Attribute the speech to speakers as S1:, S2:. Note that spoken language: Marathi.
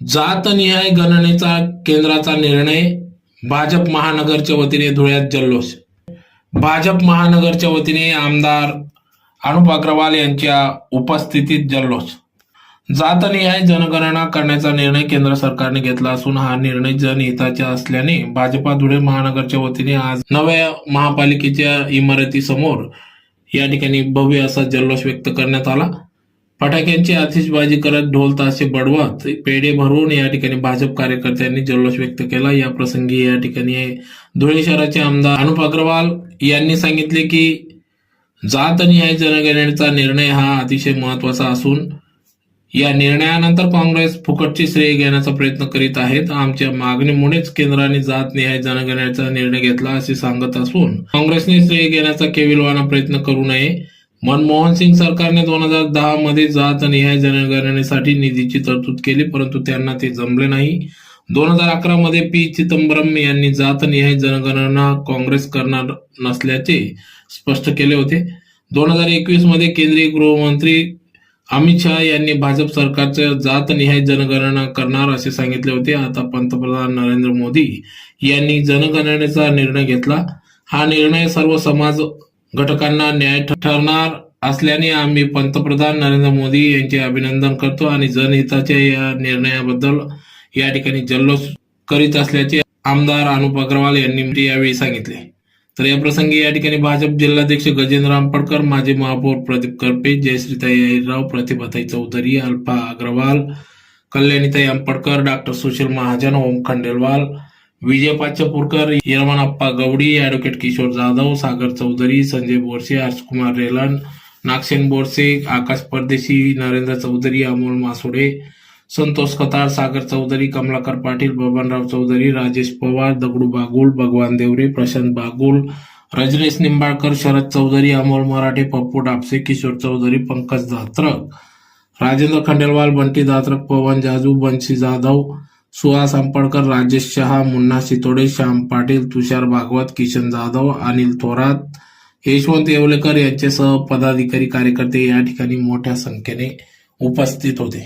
S1: जातनिहाय गणनेचा केंद्राचा निर्णय, भाजप महानगरच्या वतीने धुळ्यात जल्लोष। भाजप महानगरच्या वतीने आमदार अनुप अग्रवाल यांच्या उपस्थितीत जल्लोष। जातनिहाय जनगणना करण्याचा निर्णय केंद्र सरकारने घेतला असून हा निर्णय जनहिताचा असल्याने भाजपा धुळे महानगरच्या वतीने आज नव्या महापालिकेच्या इमारतीसमोर या ठिकाणी भव्य असा जल्लोष व्यक्त करण्यात आला। फटाक्यांची आतिषबाजी करत, ढोल ताशे बडवत, पेढे भरून या ठिकाणी भाजप कार्यकर्त्यांनी जल्लोष व्यक्त केला। या प्रसंगी या ठिकाणी धुळे शहराचे आमदार अनुप अग्रवाल यांनी सांगितले की जातनिहाय जनगणनेचा निर्णय हा अतिशय महत्त्वाचा असून या निर्णयानंतर काँग्रेस फुकटची श्रेय घेण्याचा प्रयत्न करीत आहेत। आमच्या मागणीमुळेच केंद्राने जातनिहाय जनगणनेचा निर्णय घेतला असे सांगत असून काँग्रेसने श्रेय घेण्याचा केविलवाणा प्रयत्न करू नये। मनमोहन सिंग सरकारने 2010 मध्ये जातनिहाय जनगणनेसाठी निधीची तरतूद केली, परंतु त्यांना ते जमले नाही। 2011 मध्ये पी चिदंबरम यांनी जातनिहाय जनगणना काँग्रेस करणार नसल्याचे स्पष्ट केले होते। 2021 मध्ये केंद्रीय गृहमंत्री अमित शहा यांनी भाजप सरकारच्या जातनिहाय जनगणना करणार असे सांगितले होते। आता पंतप्रधान नरेंद्र मोदी यांनी जनगणनेचा निर्णय घेतला। हा निर्णय सर्व समाज घटकांना न्याय ठरणार असल्याने आम्ही पंतप्रधान नरेंद्र मोदी यांचे अभिनंदन करतो आणि जनहिताच्या या निर्णयाबद्दल या ठिकाणी जल्लोष करीत असल्याचे आमदार अनुप अग्रवाल यांनी यावेळी सांगितले। तर या प्रसंगी या ठिकाणी भाजप जिल्हाध्यक्ष गजेंद्र आंबटकर, माजी महापौर प्रदीप करपे, जयश्रीताई अहिरराव, प्रतिभाताई चौधरी, अल्फा अग्रवाल, कल्याणीताई आंबटकर, डॉक्टर सुशील महाजन, ओम खंडेलवाल, विजय पाचपूरकर, यरमनप्पा गवडी, ॲडव्होकेट किशोर जाधव, सागर चौधरी, संजय बोरसे, हर्षकुमार रेलन, नागसेन बोरसे, आकाश परदेशी, नरेंद्र चौधरी, अमोल मासुडे, संतोष कतार, सागर चौधरी, कमलाकर पाटील, बबनराव चौधरी, राजेश पवार, दगडू बागुल, भगवान देवरे, प्रशांत बागुल, रजनीश निंबाळकर, शरद चौधरी, अमोल मराठे, पप्पू डापसे, किशोर चौधरी, पंकज धात्रक, राजेंद्र खंडेलवाल, बंटी धात्रक, पवन जाजू, बंशी जाधव, सुहास आंबटकर, राजेश शहा, मुन्ना शितोडे, श्याम पाटील, तुषार भागवत, किशन जाधव, अनिल थोरात, यशवंत येवलेकर यांच्यासह पदाधिकारी कार्यकर्ते या ठिकाणी मोठ्या संख्येने उपस्थित होते।